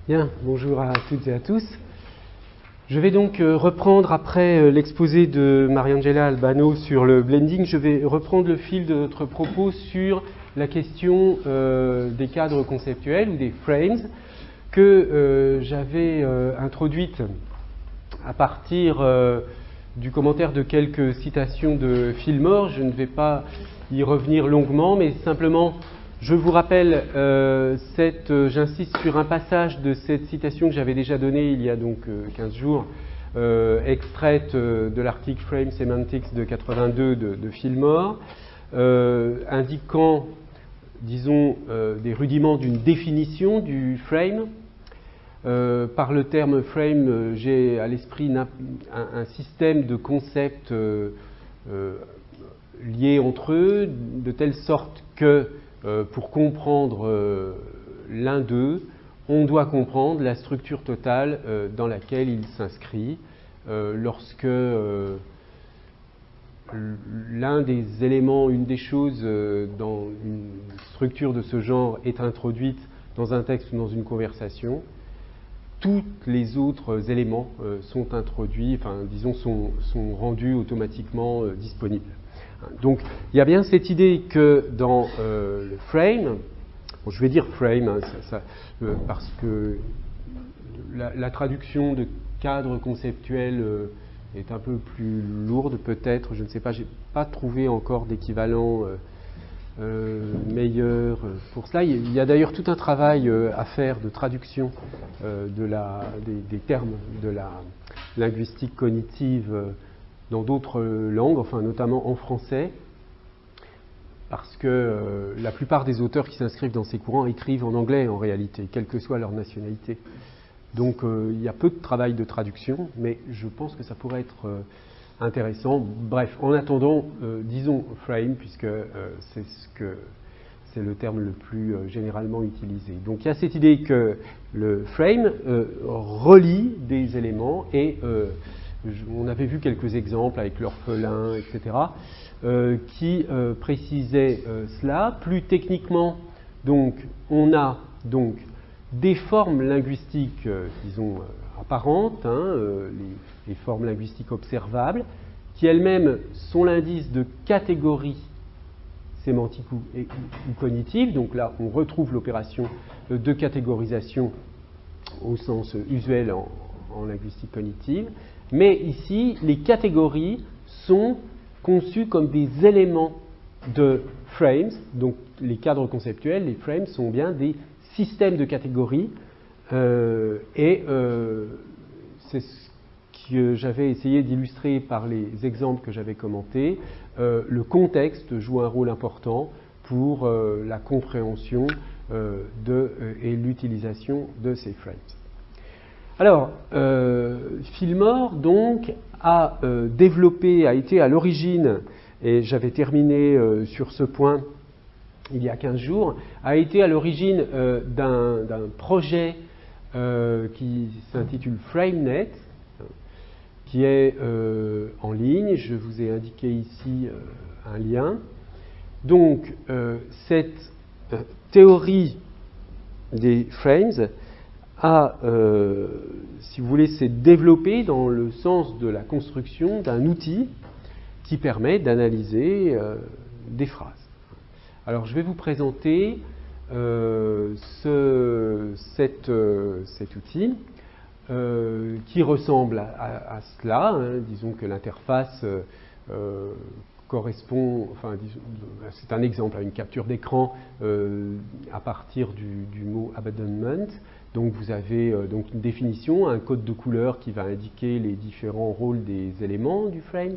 Bien, bonjour à toutes et à tous. Je vais donc reprendre après l'exposé de Mariangela Albano sur le blending, je vais reprendre le fil de notre propos sur la question des cadres conceptuels ou des frames que j'avais introduite à partir du commentaire de quelques citations de Fillmore. Je ne vais pas y revenir longuement, mais simplement je vous rappelle, j'insiste sur un passage de cette citation que j'avais déjà donnée il y a donc 15 jours, extraite de l'article Frame Semantics de 82 de Fillmore, indiquant, disons, des rudiments d'une définition du frame. Par le terme frame, j'ai à l'esprit un système de concepts liés entre eux, de telle sorte que pour comprendre l'un d'eux, on doit comprendre la structure totale dans laquelle il s'inscrit. Lorsque l'un des éléments, une des choses dans une structure de ce genre est introduite dans un texte ou dans une conversation, tous les autres éléments sont introduits, enfin disons sont rendus automatiquement disponibles. Donc il y a bien cette idée que dans le frame, bon, je vais dire frame parce que la traduction de cadre conceptuel est un peu plus lourde peut-être, je ne sais pas, j'ai pas trouvé encore d'équivalent meilleur pour cela. Il y a d'ailleurs tout un travail à faire de traduction des termes de la linguistique cognitive dans d'autres langues, enfin notamment en français, parce que la plupart des auteurs qui s'inscrivent dans ces courants écrivent en anglais en réalité, quelle que soit leur nationalité. Donc il y a peu de travail de traduction, mais je pense que ça pourrait être intéressant. Bref, en attendant, disons frame, puisque c'est le terme le plus généralement utilisé. Donc il y a cette idée que le frame relie des éléments et on avait vu quelques exemples avec l'orphelin, etc., qui précisaient cela. Plus techniquement, donc, on a donc des formes linguistiques, disons, apparentes, les formes linguistiques observables, qui elles-mêmes sont l'indice de catégories sémantiques ou cognitives. Donc là, on retrouve l'opération de catégorisation au sens usuel en linguistique cognitive. Mais ici, les catégories sont conçues comme des éléments de frames. Donc les cadres conceptuels, les frames, sont bien des systèmes de catégories. C'est ce que j'avais essayé d'illustrer par les exemples que j'avais commentés. Le contexte joue un rôle important pour la compréhension et l'utilisation de ces frames. Alors, Fillmore, donc, a été à l'origine, et j'avais terminé sur ce point il y a 15 jours, a été à l'origine d'un projet qui s'intitule FrameNet, qui est en ligne. Je vous ai indiqué ici un lien. Donc, cette théorie des frames si vous voulez, s'est développé dans le sens de la construction d'un outil qui permet d'analyser des phrases. Alors, je vais vous présenter cet outil qui ressemble à cela. Disons que l'interface correspond, enfin, c'est un exemple à une capture d'écran à partir du mot abandonment. Donc vous avez donc une définition, un code de couleur qui va indiquer les différents rôles des éléments des frames,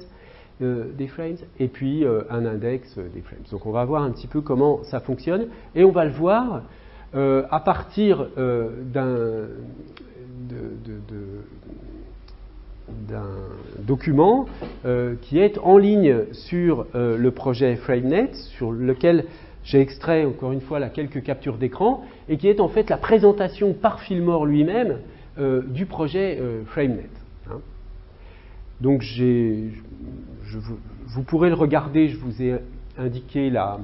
et puis un index des frames. Donc on va voir un petit peu comment ça fonctionne, et on va le voir à partir d'un document qui est en ligne sur le projet FrameNet, sur lequel j'ai extrait encore une fois quelques captures d'écran, et qui est en fait la présentation par Fillmore lui-même du projet FrameNet. Donc vous pourrez le regarder, je vous ai indiqué la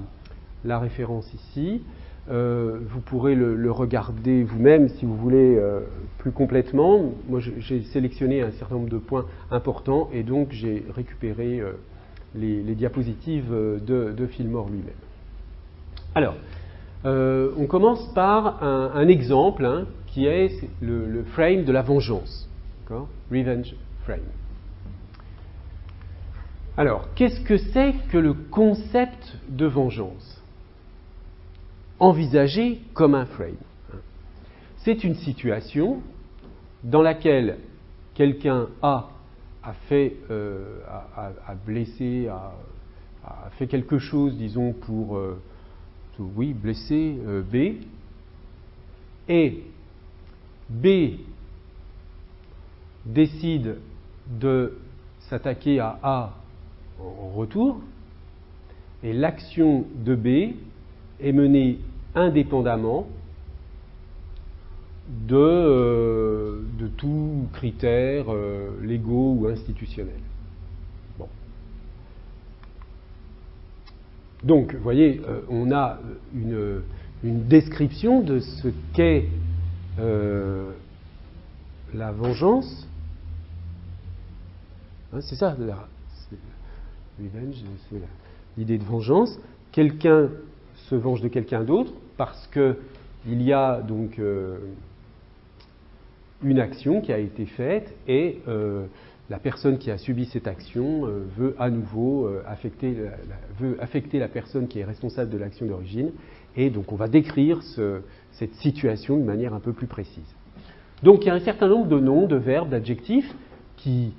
référence ici. Vous pourrez le regarder vous-même si vous voulez plus complètement. Moi, j'ai sélectionné un certain nombre de points importants et donc j'ai récupéré les diapositives de Fillmore lui-même. Alors, on commence par un exemple qui est le frame de la vengeance. Revenge frame. Alors, qu'est-ce que c'est que le concept de vengeance envisagé comme un frame? C'est une situation dans laquelle quelqu'un A a blessé, a fait quelque chose, disons, pour blesser B, et B décide de s'attaquer à A en retour, et l'action de B est menée indépendamment de tout critère légaux ou institutionnels. Bon. Donc, vous voyez, on a une description de ce qu'est la vengeance. C'est ça, revenge, c'est l'idée de vengeance. Quelqu'un se venge de quelqu'un d'autre parce qu'il y a donc une action qui a été faite et la personne qui a subi cette action veut à nouveau affecter la personne qui est responsable de l'action d'origine, et donc on va décrire cette situation de manière un peu plus précise. Donc il y a un certain nombre de noms, de verbes, d'adjectifs qui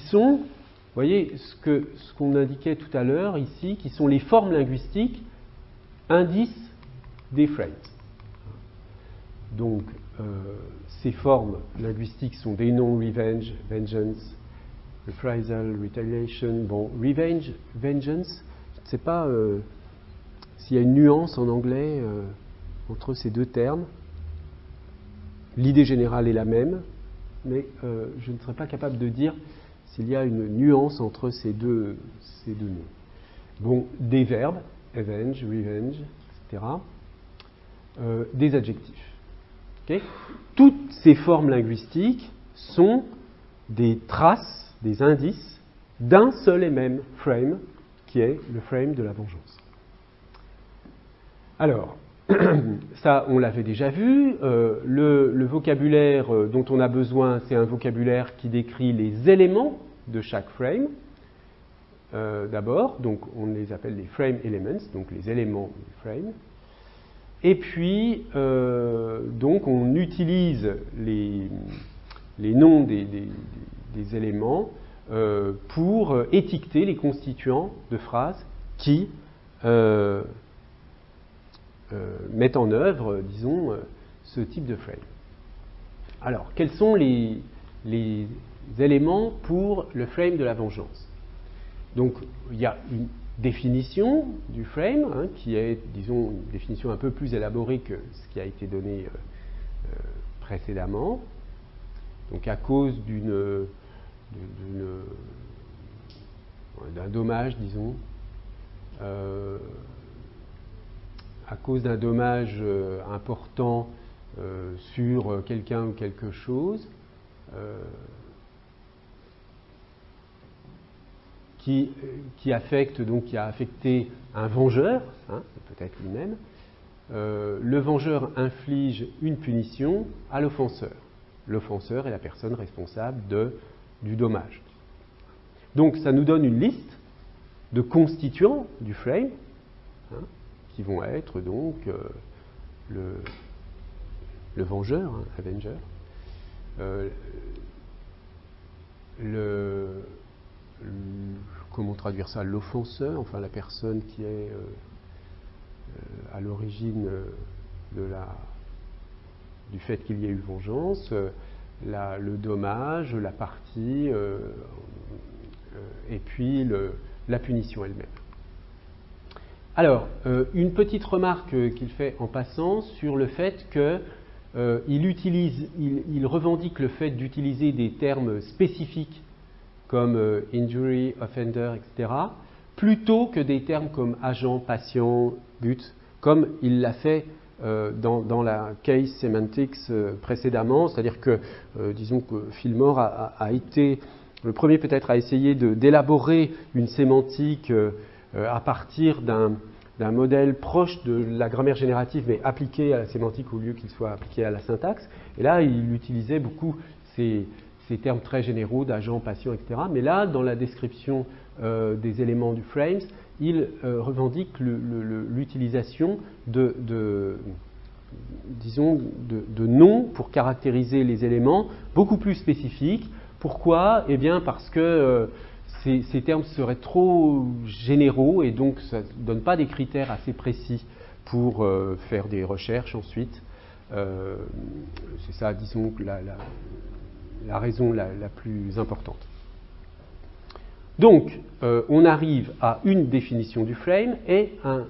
sont, vous voyez, ce qu'on indiquait tout à l'heure ici, qui sont les formes linguistiques indices des phrases. Donc, ces formes linguistiques sont des noms revenge, vengeance, reprisal, retaliation. Bon, revenge, vengeance, je ne sais pas s'il y a une nuance en anglais entre ces deux termes. L'idée générale est la même, mais je ne serais pas capable de dire s'il y a une nuance entre ces deux noms. Bon, des verbes, avenge, revenge, etc. Des adjectifs. Okay. Toutes ces formes linguistiques sont des traces, des indices d'un seul et même frame, qui est le frame de la vengeance. Alors, ça, on l'avait déjà vu. Le vocabulaire dont on a besoin, c'est un vocabulaire qui décrit les éléments de chaque frame. D'abord, donc on les appelle les frame elements, donc les éléments du frame. Et puis, donc on utilise les noms des éléments pour étiqueter les constituants de phrases qui mettent en œuvre, disons, ce type de frame. Alors, quels sont les éléments pour le frame de la vengeance? Donc, il y a une définition du frame, qui est, disons, une définition un peu plus élaborée que ce qui a été donné précédemment. Donc, à cause d'un dommage, disons, à cause d'un dommage important sur quelqu'un ou quelque chose, qui a affecté un vengeur, peut-être lui-même, le vengeur inflige une punition à l'offenseur. L'offenseur est la personne responsable du dommage. Donc ça nous donne une liste de constituants du frame, qui vont être donc le vengeur, avenger, comment traduire ça, l'offenseur, enfin la personne qui est à l'origine du fait qu'il y ait eu vengeance, le dommage, la partie, et puis la punition elle-même. Alors, une petite remarque qu'il fait en passant sur le fait qu'il revendique le fait d'utiliser des termes spécifiques comme injury, offender, etc., plutôt que des termes comme agent, patient, but, comme il l'a fait dans la case semantics précédemment, c'est-à-dire que, disons que Fillmore a été le premier peut-être à essayer d'élaborer une sémantique à partir d'un modèle proche de la grammaire générative, mais appliqué à la sémantique au lieu qu'il soit appliqué à la syntaxe. Et là, il utilisait beaucoup ces termes très généraux d'agent, patient, etc. Mais là, dans la description des éléments du frames, il revendique l'utilisation de noms pour caractériser les éléments beaucoup plus spécifiques. Pourquoi? Eh bien parce que ces termes seraient trop généraux et donc ça ne donne pas des critères assez précis pour faire des recherches ensuite. C'est ça, disons, la raison la plus importante. Donc, on arrive à une définition du frame et un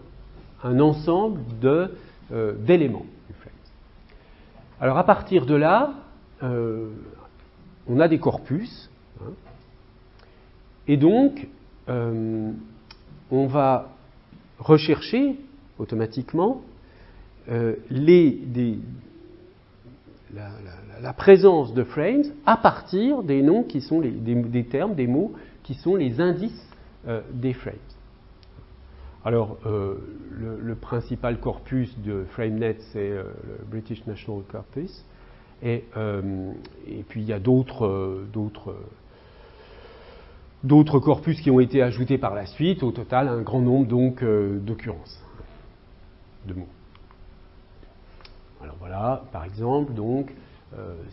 ensemble d'éléments du frame. Alors, à partir de là, on a des corpus, hein, et donc, on va rechercher automatiquement la présence de frames à partir des noms qui sont des termes, des mots qui sont les indices des frames. Alors, le principal corpus de FrameNet, c'est le British National Corpus, et puis il y a d'autres corpus qui ont été ajoutés par la suite. Au total, un grand nombre donc d'occurrences de mots. Alors voilà, par exemple, donc,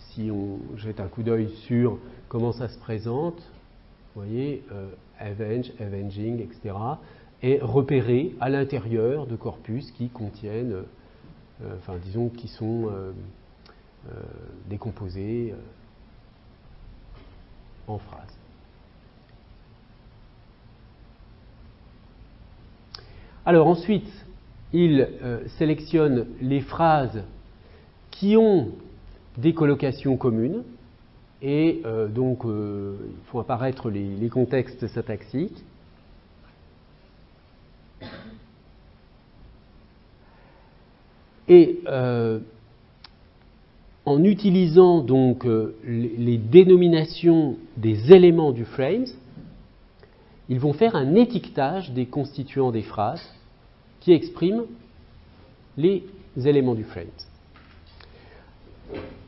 si on jette un coup d'œil sur comment ça se présente, vous voyez, avenge, avenging, etc., est repéré à l'intérieur de corpus qui contiennent, enfin disons, qui sont décomposés en phrases. Alors ensuite, il sélectionne les phrases qui ont des collocations communes et donc ils font apparaître les contextes syntaxiques. Et en utilisant donc les dénominations des éléments du frames, ils vont faire un étiquetage des constituants des phrases qui expriment les éléments du frame.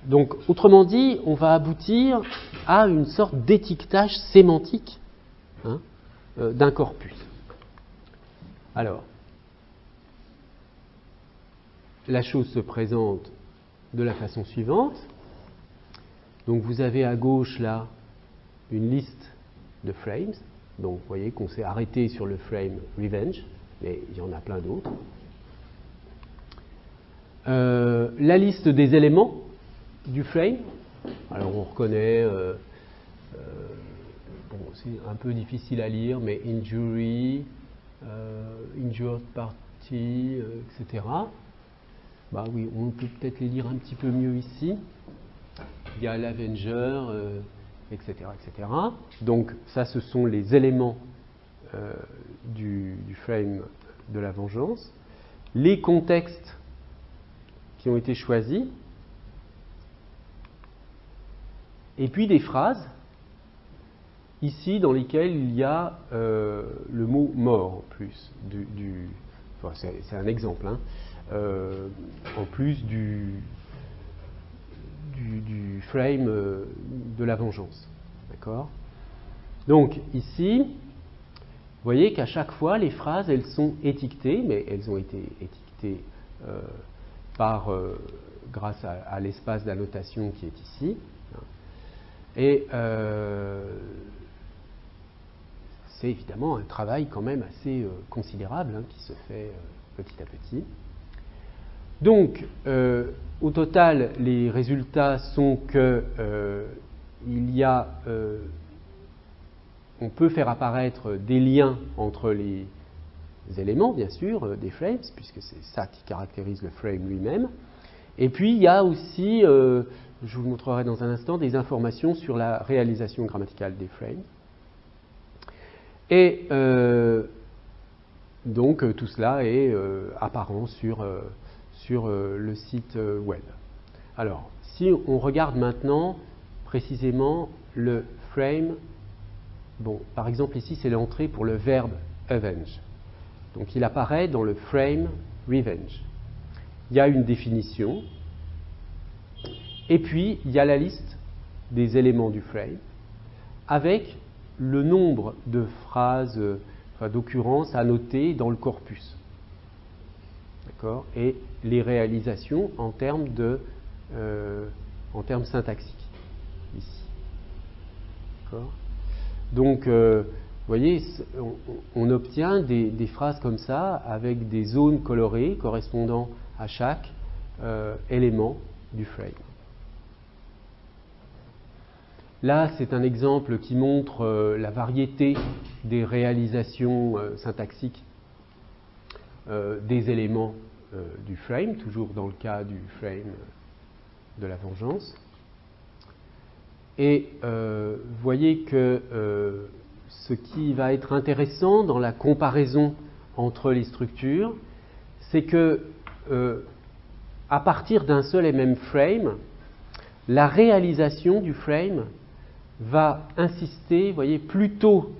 Donc, autrement dit, on va aboutir à une sorte d'étiquetage sémantique, hein, d'un corpus. Alors, la chose se présente de la façon suivante. Donc, vous avez à gauche là une liste de frames. Donc, vous voyez qu'on s'est arrêté sur le frame Revenge, mais il y en a plein d'autres. La liste des éléments du frame. Alors, on reconnaît, bon, c'est un peu difficile à lire, mais injury, injured party, etc. Bah oui, on peut peut-être les lire un petit peu mieux ici. Il y a l'Avenger, etc., etc. Donc ça, ce sont les éléments du frame de la vengeance. Les contextes qui ont été choisis. Et puis des phrases, ici, dans lesquelles il y a le mot mort en plus. Enfin, c'est un exemple, hein, en plus du frame de la vengeance. D'accord ? Donc ici, vous voyez qu'à chaque fois, les phrases, elles sont étiquetées, mais elles ont été étiquetées grâce à l'espace d'annotation qui est ici. Et c'est évidemment un travail quand même assez considérable, hein, qui se fait petit à petit. Donc, au total, les résultats sont que on peut faire apparaître des liens entre les éléments, bien sûr, des frames, puisque c'est ça qui caractérise le frame lui-même. Et puis, il y a aussi, je vous montrerai dans un instant, des informations sur la réalisation grammaticale des frames. Et Donc tout cela est apparent sur le site web. Alors, si on regarde maintenant précisément le frame, bon, par exemple ici c'est l'entrée pour le verbe avenge. Donc il apparaît dans le frame revenge. Il y a une définition, et puis il y a la liste des éléments du frame, avec le nombre de phrases, d'occurrences à noter dans le corpus. D'accord ? Et les réalisations en termes syntaxiques, ici. D'accord ? Donc, vous voyez, on obtient des phrases comme ça, avec des zones colorées correspondant à chaque élément du frame. Là, c'est un exemple qui montre la variété des réalisations syntaxiques des éléments du frame, toujours dans le cas du frame de la vengeance. Et vous voyez que ce qui va être intéressant dans la comparaison entre les structures, c'est que à partir d'un seul et même frame, la réalisation du frame va insister, vous voyez, plutôt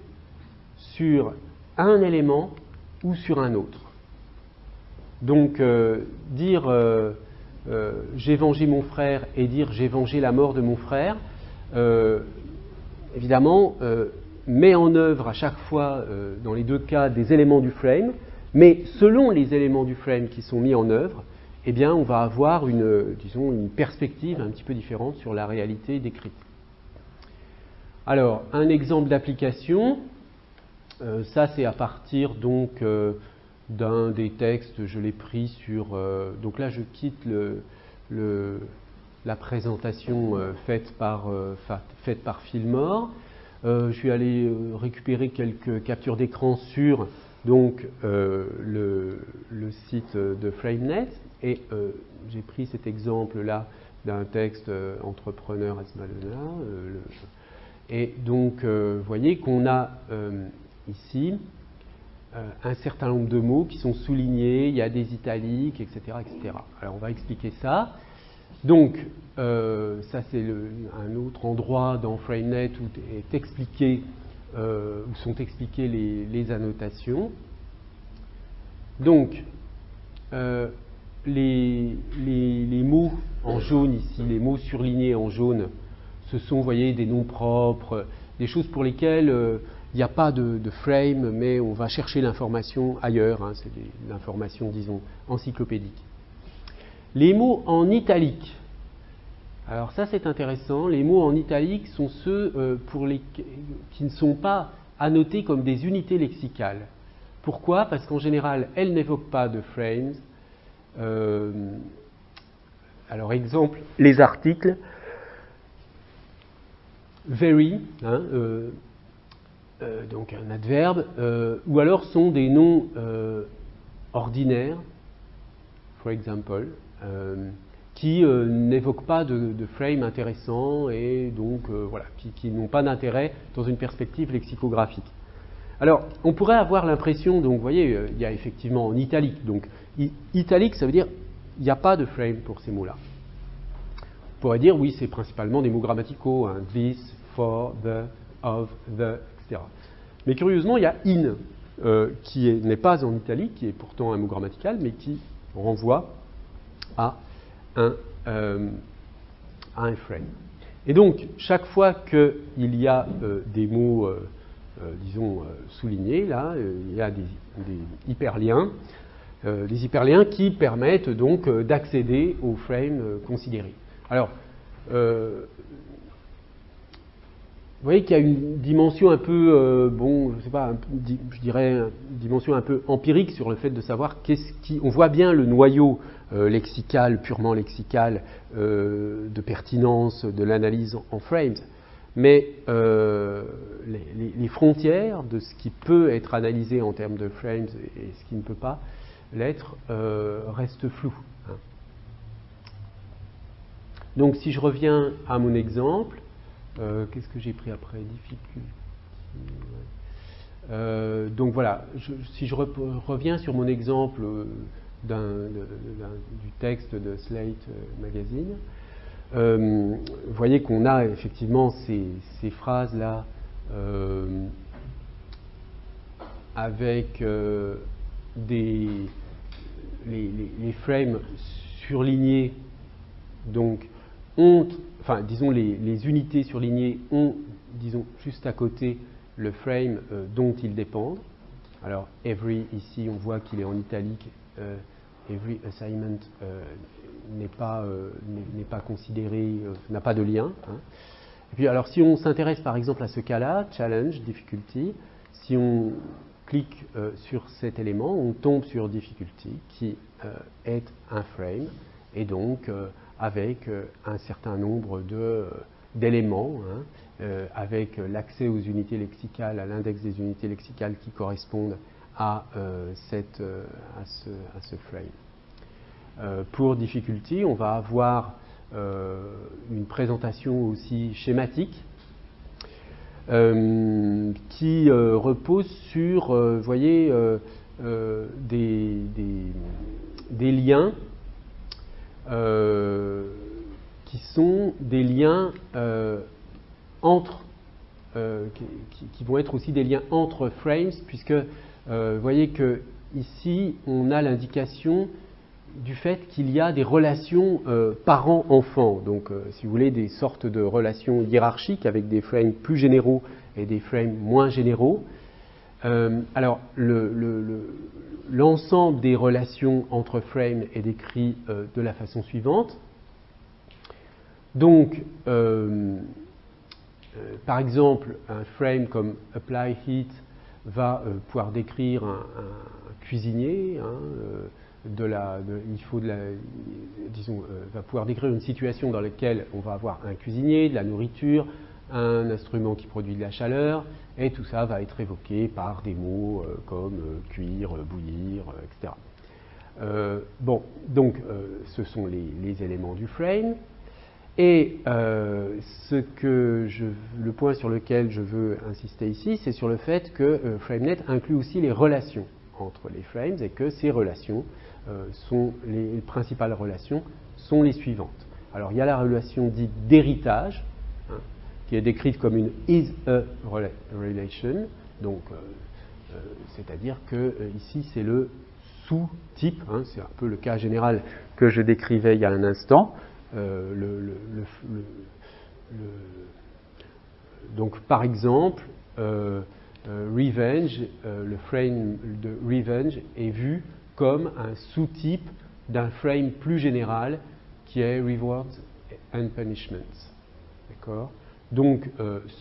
sur un élément ou sur un autre. Donc, dire j'ai vengé mon frère et dire j'ai vengé la mort de mon frère, évidemment, met en œuvre à chaque fois, dans les deux cas, des éléments du frame, mais selon les éléments du frame qui sont mis en œuvre, eh bien, on va avoir une perspective un petit peu différente sur la réalité décrite. Alors, un exemple d'application, ça c'est à partir donc d'un des textes, je l'ai pris sur... donc là je quitte la présentation faite par Fillmore. Je suis allé récupérer quelques captures d'écran sur donc, le site de FrameNet et j'ai pris cet exemple-là d'un texte Entrepreneur as Madonna. Et donc, vous voyez qu'on a ici un certain nombre de mots qui sont soulignés, il y a des italiques, etc. etc. Alors, on va expliquer ça. Donc, ça c'est un autre endroit dans FrameNet où sont expliquées les annotations. Donc, les mots en jaune ici, les mots surlignés en jaune, ce sont, vous voyez, des noms propres, des choses pour lesquelles il n'y a pas de frame, mais on va chercher l'information ailleurs, hein, c'est l'information, disons, encyclopédique. Les mots en italique, alors ça c'est intéressant, les mots en italique sont ceux qui ne sont pas annotés comme des unités lexicales. Pourquoi ? Parce qu'en général, elles n'évoquent pas de frames. Alors exemple, les articles. Very, hein, donc un adverbe, ou alors sont des noms ordinaires, for example, qui n'évoquent pas de frame intéressant et donc voilà, qui n'ont pas d'intérêt dans une perspective lexicographique. Alors, on pourrait avoir l'impression, donc vous voyez, il y a effectivement en italique, donc italique ça veut dire il n'y a pas de frame pour ces mots-là. On pourrait dire, oui, c'est principalement des mots grammaticaux, hein, this, for, the, of, the, etc. Mais curieusement, il y a in, qui n'est pas en italique, qui est pourtant un mot grammatical, mais qui renvoie à un frame. Et donc, chaque fois qu'il y a des mots, disons, soulignés, là, il y a des hyperliens, qui permettent donc d'accéder au frame considéré. Alors, vous voyez qu'il y a une dimension un peu, je sais pas, je dirais une dimension un peu empirique sur le fait de savoir on voit bien le noyau lexical, purement lexical, de pertinence de l'analyse en frames, mais les frontières de ce qui peut être analysé en termes de frames et ce qui ne peut pas l'être restent floues. Hein. Donc si je reviens à mon exemple, qu'est-ce que j'ai pris après ? Difficulty. Donc voilà, si je reviens sur mon exemple du texte de Slate Magazine, vous voyez qu'on a effectivement ces phrases-là avec les frames surlignés, donc disons les unités surlignées ont, disons, juste à côté le frame dont ils dépendent. Alors, every, ici, on voit qu'il est en italique. Every assignment n'est pas considéré, n'a pas de lien. Hein. Et puis, alors, si on s'intéresse par exemple à ce cas-là, challenge, difficulty, si on clique sur cet élément, on tombe sur difficulty, qui est un frame, et donc avec un certain nombre d'éléments, hein, avec l'accès aux unités lexicales, à l'index des unités lexicales qui correspondent à ce frame. Pour difficulty, on va avoir une présentation aussi schématique qui repose sur, vous voyez, des liens qui sont des liens qui vont être aussi des liens entre frames, puisque vous voyez que ici on a l'indication du fait qu'il y a des relations parents-enfants, donc si vous voulez des sortes de relations hiérarchiques avec des frames plus généraux et des frames moins généraux. Alors l'ensemble des relations entre frames est décrit de la façon suivante. Donc par exemple, un frame comme apply heat va pouvoir décrire un cuisinier, hein, va pouvoir décrire une situation dans laquelle on va avoir un cuisinier, de la nourriture, un instrument qui produit de la chaleur, et tout ça va être évoqué par des mots comme cuire, bouillir, etc. Bon, donc ce sont les éléments du frame. Et le point sur lequel je veux insister ici, c'est sur le fait que FrameNet inclut aussi les relations entre les frames et que ces relations les principales relations sont les suivantes. Alors il y a la relation dite d'héritage, hein, qui est décrite comme une is a relation, donc c'est-à-dire que ici c'est le sous-type, hein, c'est un peu le cas général que je décrivais il y a un instant. Donc par exemple, revenge, le frame de revenge est vu comme un sous-type d'un frame plus général qui est rewards and punishments. D'accord ? Donc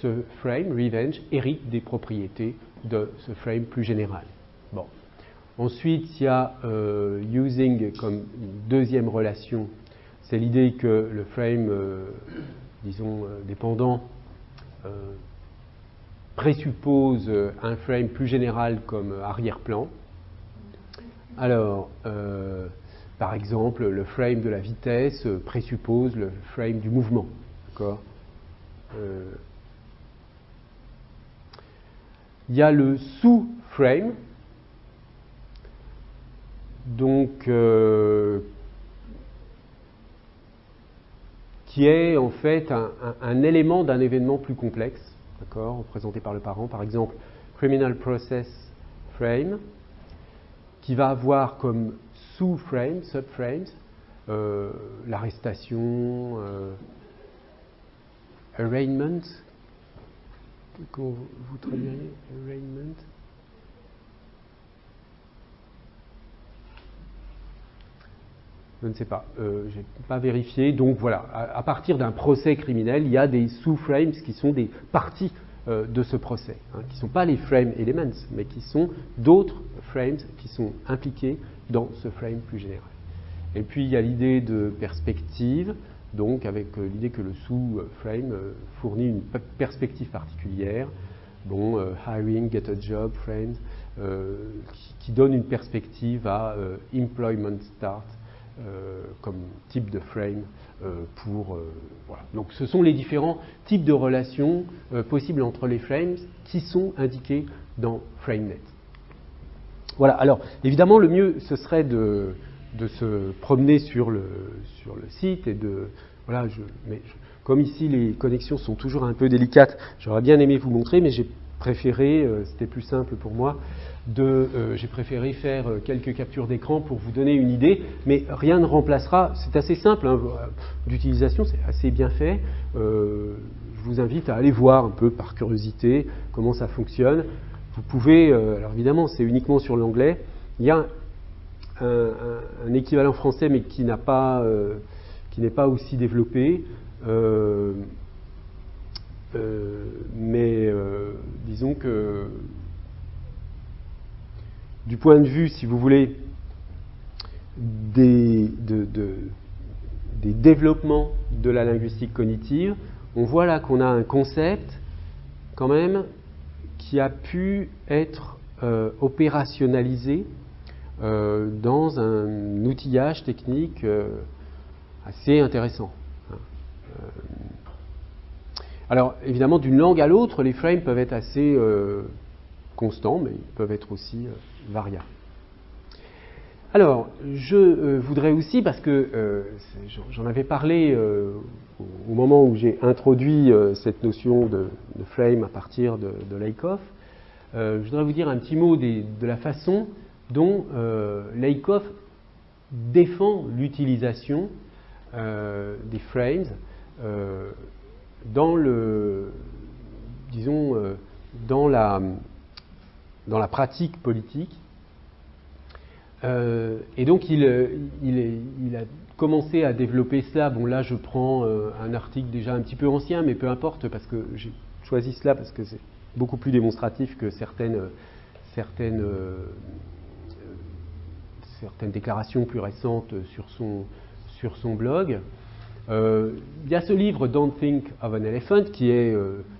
ce frame, revenge, hérite des propriétés de ce frame plus général. Bon. Ensuite, il y a using comme deuxième relation. C'est l'idée que le frame, disons, dépendant, présuppose un frame plus général comme arrière-plan. Alors, par exemple, le frame de la vitesse présuppose le frame du mouvement. D'accord ? Il y a le sous-frame, donc qui est en fait un élément d'un événement plus complexe, d'accord, représenté par le parent, par exemple Criminal Process Frame, qui va avoir comme sous-frame, subframes, l'arrestation, arraignment, comment vous traduiriez arraignment? Je ne sais pas, je n'ai pas vérifié. Donc voilà, à partir d'un procès criminel, il y a des sous-frames qui sont des parties de ce procès, hein, qui ne sont pas les frame elements, mais qui sont d'autres frames qui sont impliqués dans ce frame plus général. Et puis il y a l'idée de perspective, donc avec l'idée que le sous-frame fournit une perspective particulière. Bon, hiring, get a job, friend, qui donne une perspective à employment start. comme type de frame voilà. Donc ce sont les différents types de relations possibles entre les frames qui sont indiqués dans FrameNet. Voilà, alors évidemment le mieux ce serait de se promener sur le site et voilà, comme ici les connexions sont toujours un peu délicates, j'aurais bien aimé vous montrer, mais j'ai préféré, c'était plus simple pour moi, j'ai préféré faire quelques captures d'écran pour vous donner une idée, mais rien ne remplacera, c'est assez simple hein, d'utilisation, c'est assez bien fait. Je vous invite à aller voir un peu par curiosité comment ça fonctionne. Vous pouvez, alors évidemment c'est uniquement sur l'anglais, il y a un équivalent français mais qui n'est pas aussi développé. Mais disons que du point de vue, si vous voulez, des développements de la linguistique cognitive, on voit là qu'on a un concept quand même qui a pu être opérationnalisé dans un outillage technique assez intéressant. Alors, évidemment, d'une langue à l'autre, les frames peuvent être assez constants, mais ils peuvent être aussi variables. Alors, je voudrais aussi, parce que j'en avais parlé au moment où j'ai introduit cette notion de frame à partir de Lakoff, je voudrais vous dire un petit mot de la façon dont Lakoff défend l'utilisation des frames dans la pratique politique. Et donc il a commencé à développer cela. Bon là je prends un article déjà un petit peu ancien, mais peu importe parce que j'ai choisi cela parce que c'est beaucoup plus démonstratif que certaines déclarations plus récentes sur son blog. Il y a ce livre Don't Think of an Elephant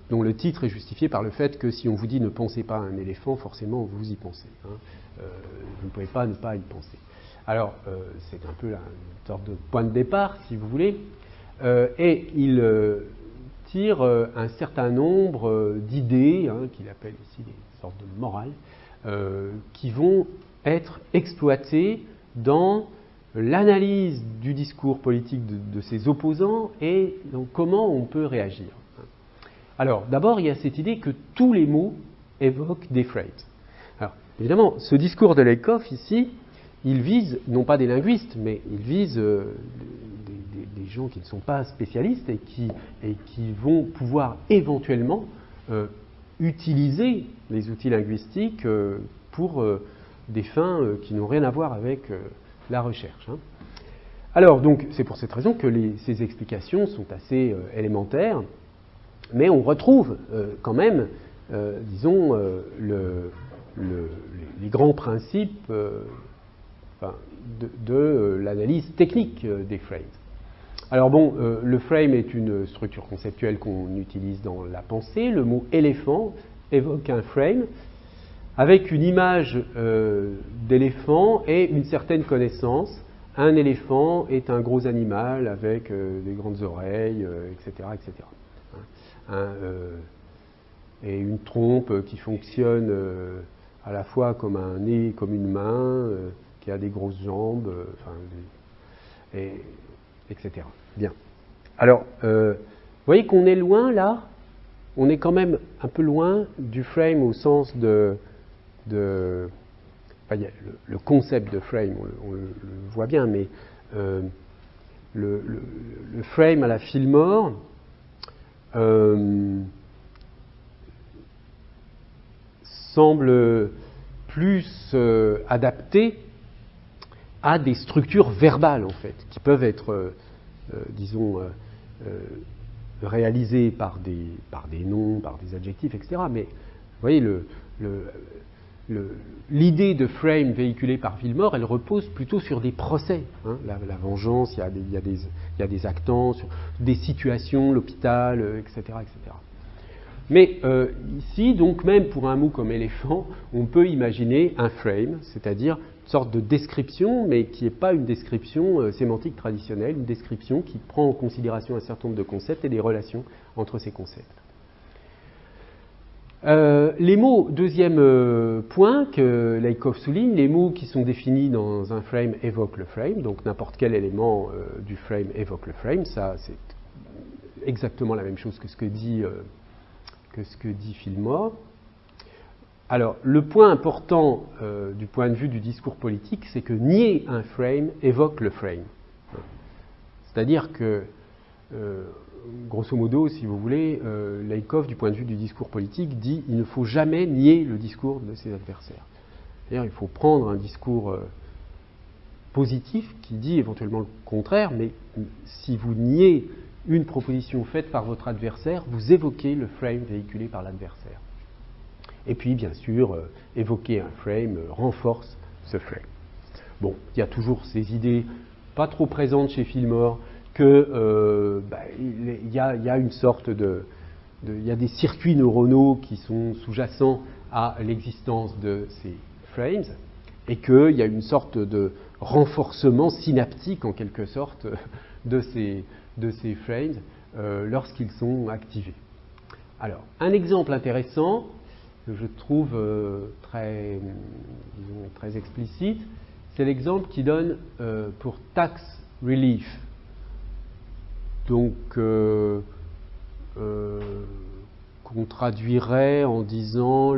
dont le titre est justifié par le fait que si on vous dit ne pensez pas à un éléphant, forcément vous y pensez. Hein. Vous ne pouvez pas ne pas y penser. Alors c'est un peu une sorte de point de départ si vous voulez, et il tire un certain nombre d'idées qu'il appelle ici des sortes de morales qui vont être exploitées dans l'analyse du discours politique de ses opposants et donc comment on peut réagir. Alors, d'abord, il y a cette idée que tous les mots évoquent des phrases. Alors, évidemment, ce discours de Lakoff, ici, il vise, non pas des linguistes, mais il vise des gens qui ne sont pas spécialistes et qui vont pouvoir éventuellement utiliser les outils linguistiques pour des fins qui n'ont rien à voir avec la recherche. Hein. Alors, donc, c'est pour cette raison que ces explications sont assez élémentaires, mais on retrouve quand même, disons, les grands principes de l'analyse technique des frames. Alors bon, le frame est une structure conceptuelle qu'on utilise dans la pensée. Le mot éléphant évoque un frame avec une image d'éléphant et une certaine connaissance. Un éléphant est un gros animal avec des grandes oreilles, etc. etc. Et une trompe qui fonctionne à la fois comme un nez, comme une main, qui a des grosses jambes, etc. Bien. Alors, vous voyez qu'on est loin là, on est quand même un peu loin du frame au sens le concept de frame, on le voit bien, mais le frame à la Fillmore semble plus adapté à des structures verbales, en fait, qui peuvent être, disons, réalisées par des noms, par des adjectifs, etc. Mais, vous voyez, l'idée de frame véhiculée par Fillmore, elle repose plutôt sur des procès. Hein, la vengeance, il y a des actants, sur des situations, l'hôpital, etc., etc. Mais ici, donc même pour un mot comme éléphant, on peut imaginer un frame, c'est-à-dire une sorte de description, mais qui n'est pas une description sémantique traditionnelle, une description qui prend en considération un certain nombre de concepts et des relations entre ces concepts. Les mots, deuxième point que Laïkov souligne, les mots qui sont définis dans un frame évoquent le frame, donc n'importe quel élément du frame évoque le frame, ça c'est exactement la même chose que ce que dit Fillmore. Alors, le point important du point de vue du discours politique, c'est que nier un frame évoque le frame. C'est-à-dire que, grosso modo, si vous voulez, Laïkov, du point de vue du discours politique, dit qu'il ne faut jamais nier le discours de ses adversaires. C'est-à-dire il faut prendre un discours positif qui dit éventuellement le contraire, mais si vous niez une proposition faite par votre adversaire, vous évoquez le frame véhiculé par l'adversaire. Et puis, bien sûr, évoquer un frame renforce ce frame. Bon, il y a toujours ces idées pas trop présentes chez Fillmore que il y a une sorte il y a des circuits neuronaux qui sont sous-jacents à l'existence de ces frames et qu'il y a une sorte de renforcement synaptique en quelque sorte de ces frames lorsqu'ils sont activés. Alors, un exemple intéressant que je trouve très explicite, c'est l'exemple qui donne pour tax relief. Donc, qu'on traduirait en disant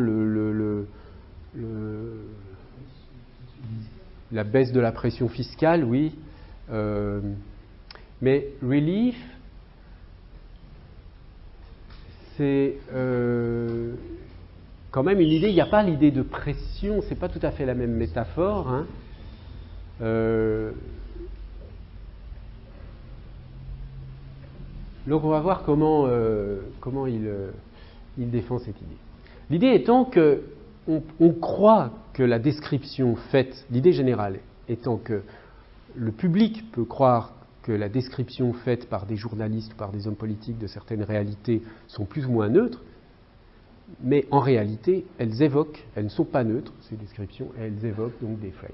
la baisse de la pression fiscale, oui. Mais relief, c'est quand même une idée, il n'y a pas l'idée de pression, c'est pas tout à fait la même métaphore. Hein. Donc on va voir comment il défend cette idée. L'idée étant que on croit que la description faite, l'idée générale étant que le public peut croire que la description faite par des journalistes ou par des hommes politiques de certaines réalités sont plus ou moins neutres, mais en réalité, elles ne sont pas neutres, ces descriptions, et elles évoquent donc des frames.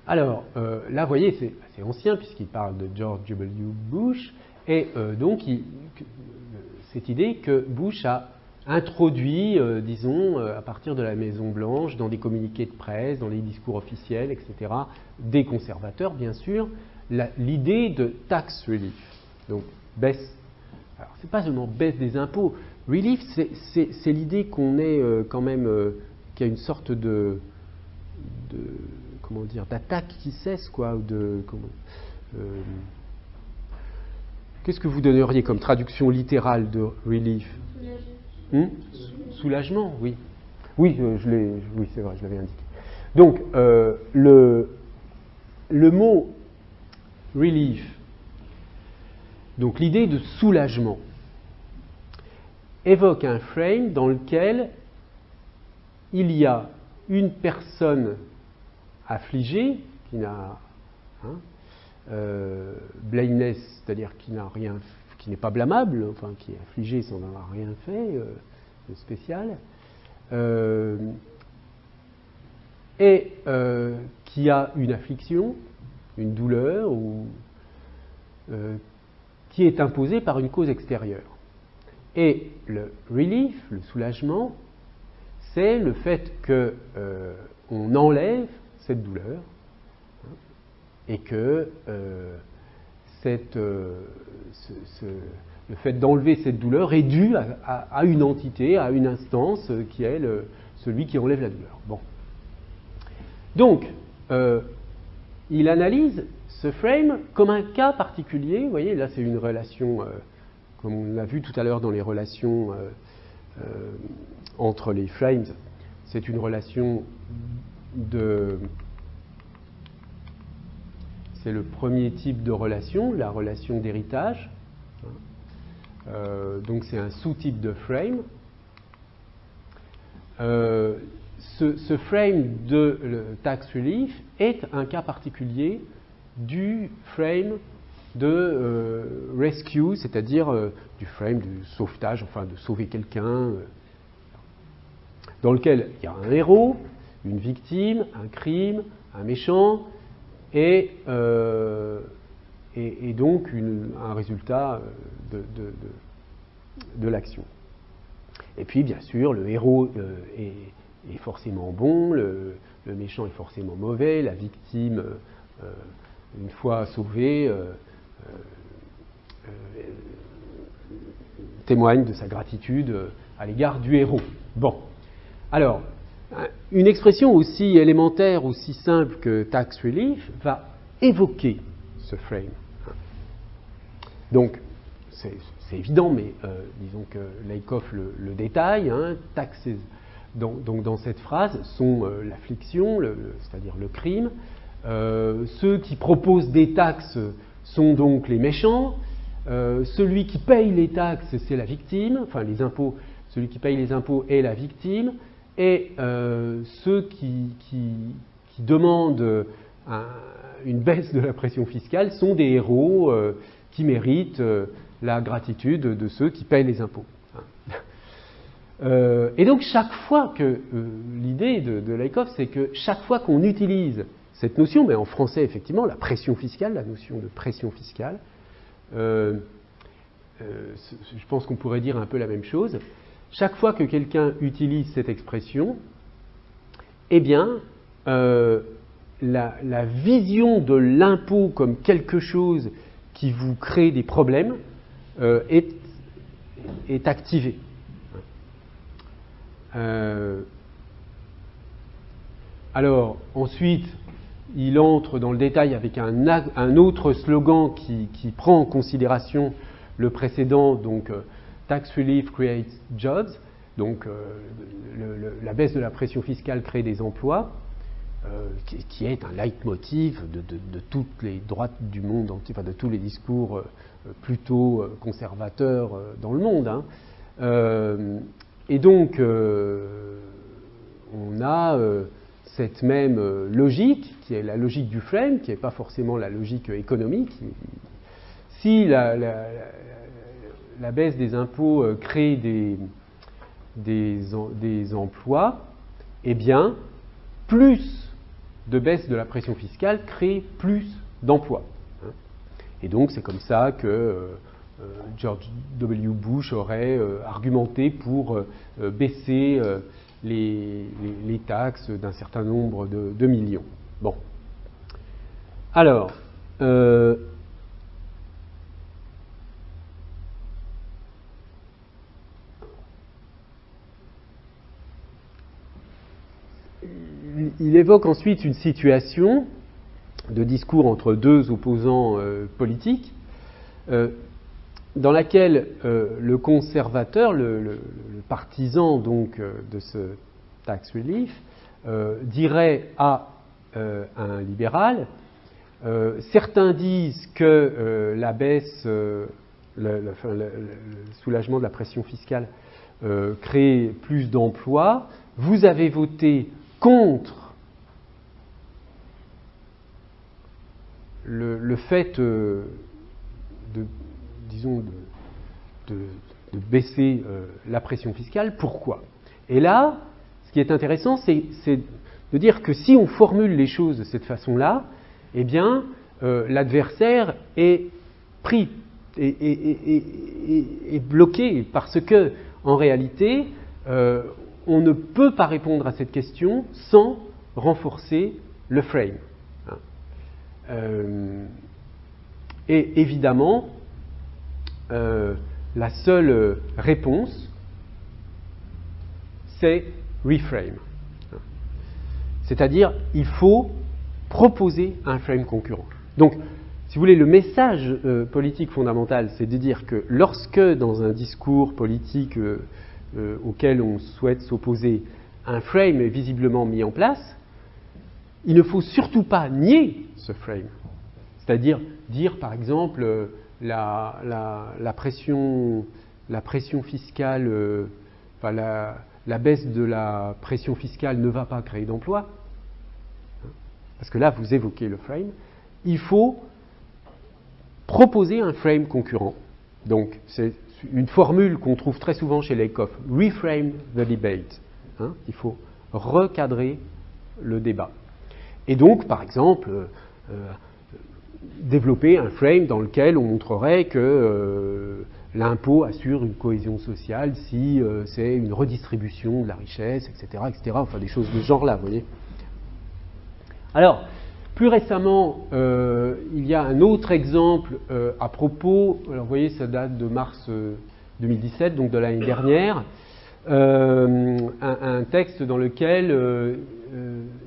Alors, là, vous voyez, c'est assez ancien, puisqu'il parle de George W. Bush, et donc, cette idée que Bush a introduit, disons, à partir de la Maison-Blanche, dans des communiqués de presse, dans les discours officiels, etc., des conservateurs, bien sûr, l'idée de tax relief, donc baisse. Alors, c'est pas seulement baisse des impôts. Relief, c'est l'idée qu'on est quand même, qu'il y a une sorte de comment dire, d'attaque qui cesse, quoi, ou qu'est-ce que vous donneriez comme traduction littérale de relief? Soulagement, oui. Oui, oui, c'est vrai, je l'avais indiqué. Donc, le mot relief, donc l'idée de soulagement, évoque un frame dans lequel il y a une personne affligée qui n'a blameless, c'est-à-dire qui n'a rien, qui n'est pas blâmable, enfin qui est affligée sans avoir rien fait de spécial, et qui a une affliction, une douleur, ou qui est imposée par une cause extérieure. Et le relief, le soulagement, c'est le fait qu'on enlève cette douleur et que le fait d'enlever cette douleur est dû à une entité, à une instance qui est celui qui enlève la douleur. Bon. Donc, il analyse ce frame comme un cas particulier. Vous voyez, là c'est une relation, comme on l'a vu tout à l'heure dans les relations entre les frames, c'est une relation c'est le premier type de relation, la relation d'héritage. Donc c'est un sous-type de frame. Ce frame de tax relief est un cas particulier du frame rescue, c'est-à-dire du frame, du sauvetage, enfin de sauver quelqu'un, dans lequel il y a un héros, une victime, un crime, un méchant, et donc un résultat de l'action. Et puis, bien sûr, le héros est forcément bon, le méchant est forcément mauvais, la victime, une fois sauvée, témoigne de sa gratitude à l'égard du héros. Bon. Alors, une expression aussi élémentaire, aussi simple que tax relief va évoquer ce frame. Donc, c'est évident, mais disons que Lakoff le détaille. Taxes, donc dans cette phrase, sont l'affliction, c'est-à-dire le crime. Ceux qui proposent des taxes sont donc les méchants. Celui qui paye les taxes, c'est la victime. Enfin, les impôts, celui qui paye les impôts est la victime. Et ceux qui demandent une baisse de la pression fiscale sont des héros qui méritent la gratitude de ceux qui payent les impôts. Et donc chaque fois que l'idée de Lakoff, c'est que chaque fois qu'on utilise cette notion, mais en français effectivement, la pression fiscale, la notion de pression fiscale, je pense qu'on pourrait dire un peu la même chose. Chaque fois que quelqu'un utilise cette expression, eh bien, la vision de l'impôt comme quelque chose qui vous crée des problèmes est activée. Alors, ensuite, il entre dans le détail avec un autre slogan qui prend en considération le précédent, donc Tax Relief Creates Jobs, donc la baisse de la pression fiscale crée des emplois, qui est un leitmotiv de toutes les droites du monde, enfin de tous les discours plutôt conservateurs dans le monde. Et donc, on a cette même logique, qui est la logique du frame, qui n'est pas forcément la logique économique. Si la baisse des impôts crée des emplois, eh bien, plus de baisse de la pression fiscale crée plus d'emplois. Et donc, c'est comme ça que George W. Bush aurait argumenté pour baisser les taxes d'un certain nombre de millions. Bon. Alors, il évoque ensuite une situation de discours entre deux opposants politiques, dans laquelle le conservateur, le partisan donc de ce tax relief, dirait à un libéral, certains disent que la baisse, le soulagement de la pression fiscale crée plus d'emplois, vous avez voté contre le fait de baisser la pression fiscale. Pourquoi? Et là, ce qui est intéressant, c'est de dire que si on formule les choses de cette façon-là, eh bien, l'adversaire est pris, est bloqué, parce que, en réalité, on ne peut pas répondre à cette question sans renforcer le frame. Et évidemment, la seule réponse, c'est reframe. C'est-à-dire, il faut proposer un frame concurrent. Donc, si vous voulez, le message politique fondamental, c'est de dire que lorsque, dans un discours politique auquel on souhaite s'opposer, un frame est visiblement mis en place, il ne faut surtout pas nier ce frame. C'est-à-dire dire, par exemple, la pression fiscale, la baisse de la pression fiscale ne va pas créer d'emploi, parce que là, vous évoquez le frame. Il faut proposer un frame concurrent. Donc, c'est une formule qu'on trouve très souvent chez Lakoff, reframe the debate. Hein, il faut recadrer le débat. Et donc, par exemple, développer un frame dans lequel on montrerait que l'impôt assure une cohésion sociale si c'est une redistribution de la richesse, etc., etc. Enfin, des choses de ce genre-là, vous voyez. Alors, plus récemment, il y a un autre exemple à propos, alors vous voyez, ça date de mars 2017, donc de l'année dernière, un texte dans lequel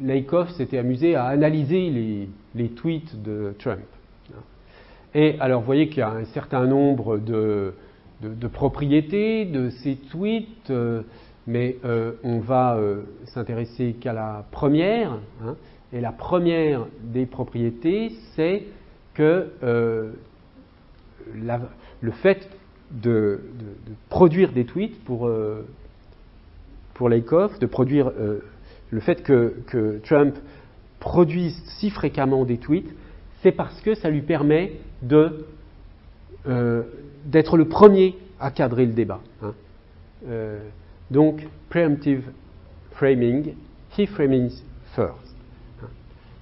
Lakoff s'était amusé à analyser les tweets de Trump. Et alors, vous voyez qu'il y a un certain nombre de propriétés de ces tweets, mais on va s'intéresser qu'à la première. Hein, et la première des propriétés, c'est que le fait de produire des tweets pour Lakoff, de produire le fait que Trump produise si fréquemment des tweets, c'est parce que ça lui permet d'être le premier à cadrer le débat. Hein. Donc, preemptive framing, he frames first. Hein.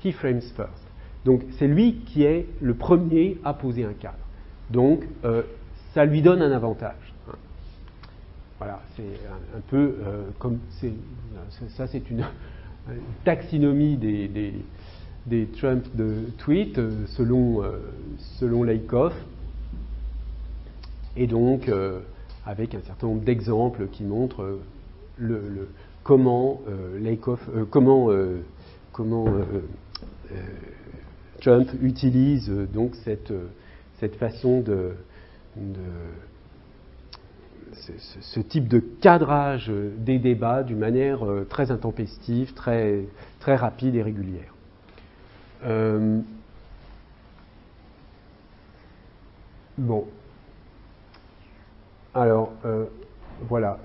He frames first. Donc, c'est lui qui est le premier à poser un cadre. Donc, ça lui donne un avantage. Hein. Voilà, c'est un peu comme ça, c'est une taxinomie des Trump de tweets selon Lakoff, et donc avec un certain nombre d'exemples qui montrent comment Trump utilise donc cette façon ce type de cadrage des débats d'une manière très intempestive, très, très rapide et régulière. Bon. Alors, voilà.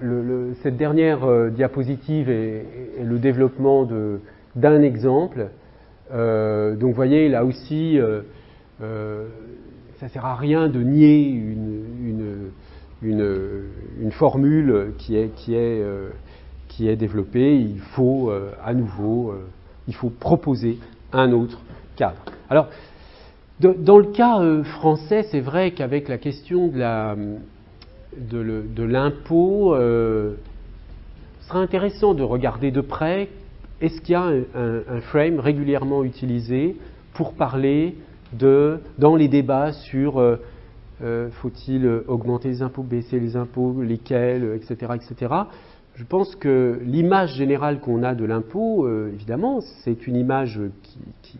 Cette dernière diapositive est le développement d'un exemple. Donc, vous voyez, là aussi, ça ne sert à rien de nier une formule qui est développée. Il faut à nouveau, il faut proposer un autre cadre. Alors, dans le cas français, c'est vrai qu'avec la question de l'impôt, ce sera intéressant de regarder de près, est-ce qu'il y a un frame régulièrement utilisé pour parler dans les débats sur faut-il augmenter les impôts, baisser les impôts, lesquels, etc., etc. Je pense que l'image générale qu'on a de l'impôt, évidemment, c'est une image qui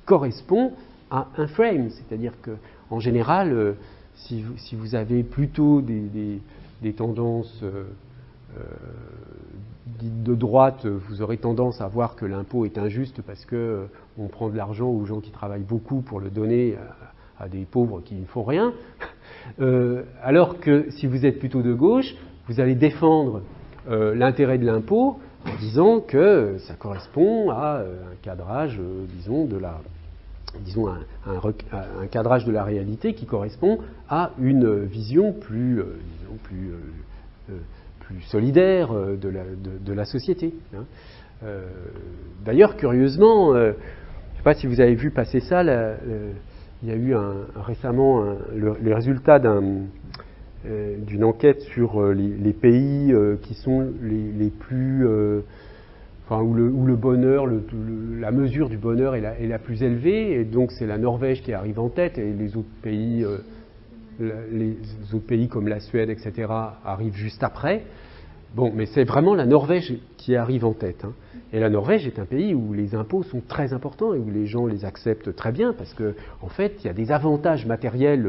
correspond à un frame. C'est-à-dire qu'en général, si vous avez plutôt des tendances dites de droite, vous aurez tendance à voir que l'impôt est injuste parce qu'on prend de l'argent aux gens qui travaillent beaucoup pour le donner à des pauvres qui ne font rien. Alors que si vous êtes plutôt de gauche, vous allez défendre l'intérêt de l'impôt en disant que ça correspond à un cadrage, un cadrage de la réalité qui correspond à une vision plus solidaire de la société. Hein. D'ailleurs, curieusement, je ne sais pas si vous avez vu passer ça, il y a eu récemment les résultats d'une enquête sur les pays qui sont les plus, où le bonheur, la mesure du bonheur est la plus élevée, et donc c'est la Norvège qui arrive en tête, et les autres pays comme la Suède, etc., arrivent juste après. Bon, mais c'est vraiment la Norvège qui arrive en tête. Hein. Et la Norvège est un pays où les impôts sont très importants et où les gens les acceptent très bien parce qu'en fait, il y a des avantages matériels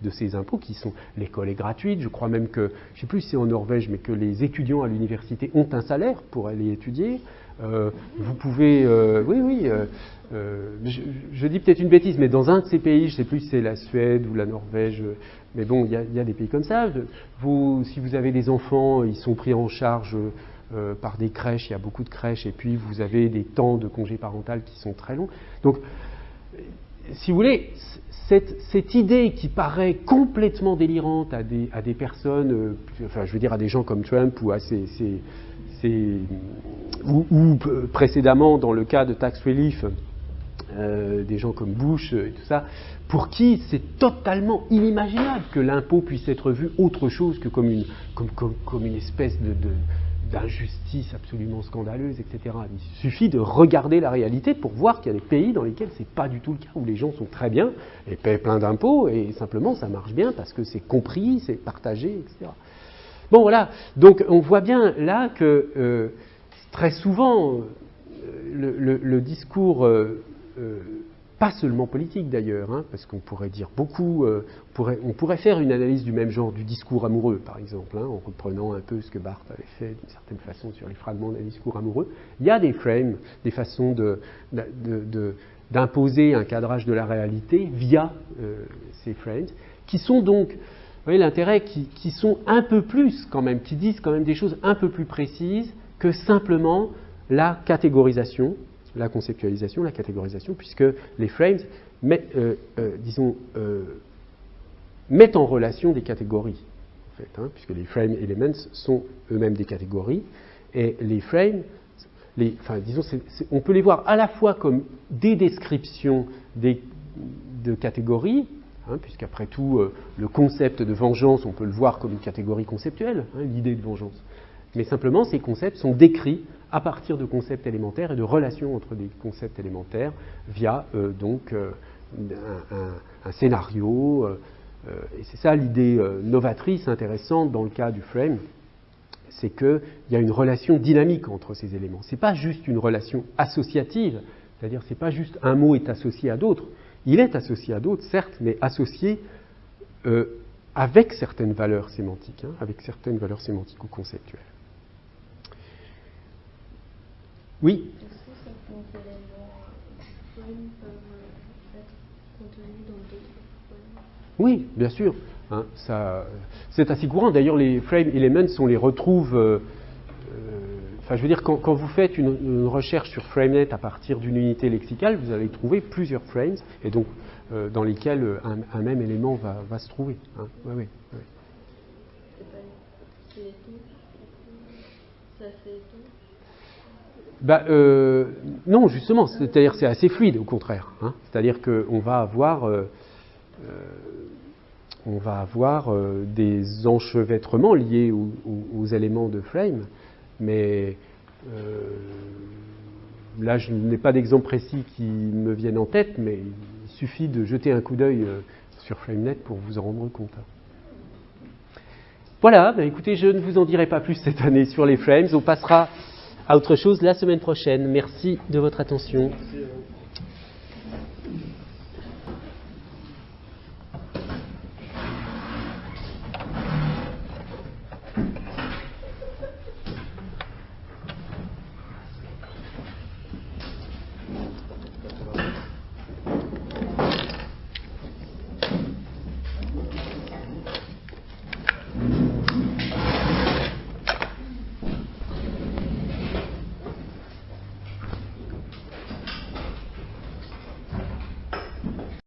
de ces impôts qui sont... L'école est gratuite, je crois même que, je ne sais plus si c'est en Norvège, mais que les étudiants à l'université ont un salaire pour aller étudier. Vous pouvez... je dis peut-être une bêtise, mais dans un de ces pays, je ne sais plus si c'est la Suède ou la Norvège, mais bon, il y a des pays comme ça. Si vous avez des enfants, ils sont pris en charge par des crèches, il y a beaucoup de crèches, et puis vous avez des temps de congé parental qui sont très longs. Donc, si vous voulez, cette idée qui paraît complètement délirante à des personnes, enfin je veux dire à des gens comme Trump ou à ou précédemment dans le cas de tax relief, des gens comme Bush et tout ça, pour qui c'est totalement inimaginable que l'impôt puisse être vu autre chose que comme une espèce d'injustice absolument scandaleuse, etc. Il suffit de regarder la réalité pour voir qu'il y a des pays dans lesquels c'est pas du tout le cas, où les gens sont très bien et paient plein d'impôts et simplement ça marche bien parce que c'est compris, c'est partagé, etc. Bon voilà, donc on voit bien là que très souvent le discours, pas seulement politique d'ailleurs, hein, parce qu'on pourrait dire beaucoup, on pourrait faire une analyse du même genre du discours amoureux par exemple, hein, en reprenant un peu ce que Barthes avait fait d'une certaine façon sur les fragments d'un discours amoureux. Il y a des frames, des façons d'imposer un cadrage de la réalité via ces frames, qui sont donc, vous voyez l'intérêt, qui sont un peu plus quand même, qui disent quand même des choses un peu plus précises que simplement la catégorisation, la conceptualisation, la catégorisation, puisque les frames mettent en relation des catégories, en fait, hein, puisque les frame elements sont eux-mêmes des catégories, et les frames, on peut les voir à la fois comme des descriptions de catégories, hein, puisqu'après tout, le concept de vengeance, on peut le voir comme une catégorie conceptuelle, hein, l'idée de vengeance. Mais simplement, ces concepts sont décrits à partir de concepts élémentaires et de relations entre des concepts élémentaires via un scénario. Et c'est ça l'idée novatrice, intéressante dans le cas du frame, c'est qu'il y a une relation dynamique entre ces éléments. Ce n'est pas juste une relation associative, c'est-à-dire c'est pas juste un mot est associé à d'autres. Il est associé à d'autres, certes, mais associé avec certaines valeurs sémantiques, hein, avec certaines valeurs sémantiques ou conceptuelles. Oui. Est-ce que certains éléments frame peuvent être contenus dans d'autres frames? Oui, bien sûr. Hein, c'est assez courant. D'ailleurs, les frame elements, on les retrouve. Enfin, je veux dire, quand vous faites une recherche sur FrameNet à partir d'une unité lexicale, vous allez trouver plusieurs frames, et donc dans lesquels un même élément va se trouver. Hein. Oui. C'est tout. Ça fait tout. Non, justement, c'est-à-dire c'est assez fluide au contraire. Hein. C'est-à-dire qu'on va avoir, des enchevêtrements liés aux éléments de frame, mais là je n'ai pas d'exemple précis qui me vienne en tête, mais il suffit de jeter un coup d'œil sur FrameNet pour vous en rendre compte. Voilà, écoutez, je ne vous en dirai pas plus cette année sur les frames, on passera à autre chose la semaine prochaine. Merci de votre attention. Merci.